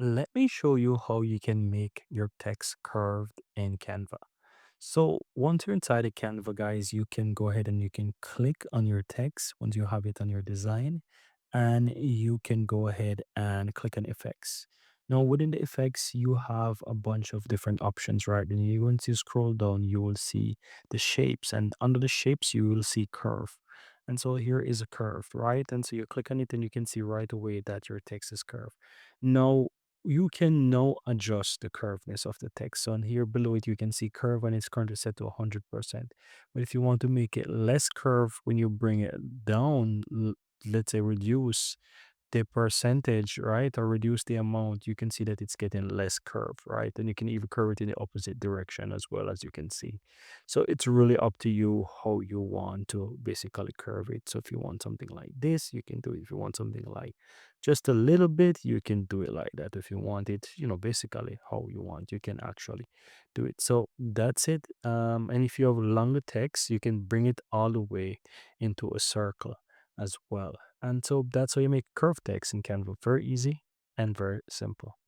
Let me show you how you can make your text curved in Canva. So once you're inside of Canva, guys, you can go ahead and you can click on your text once you have it on your design, and you can go ahead and click on effects. Now, within the effects, you have a bunch of different options, right? And once you scroll down, you will see the shapes, and under the shapes, you will see curve. And so here is a curve, right? And so you click on it, and you can see right away that your text is curved. Now, you can now adjust the curveness of the text. So on here below it, you can see curve and it's currently set to 100%. But if you want to make it less curve when you bring it down, let's say reduce the percentage, right, or reduce the amount, you can see that it's getting less curve, right? And you can even curve it in the opposite direction as well, as you can see. So it's really up to you how you want to basically curve it. So if you want something like this, you can do it. If you want something like just a little bit, you can do it like that. If you want it, basically how you want, you can actually do it. So that's it. And if you have longer text, you can bring it all the way into a circle as well. And so that's how you make curved text in Canva. Very easy and very simple.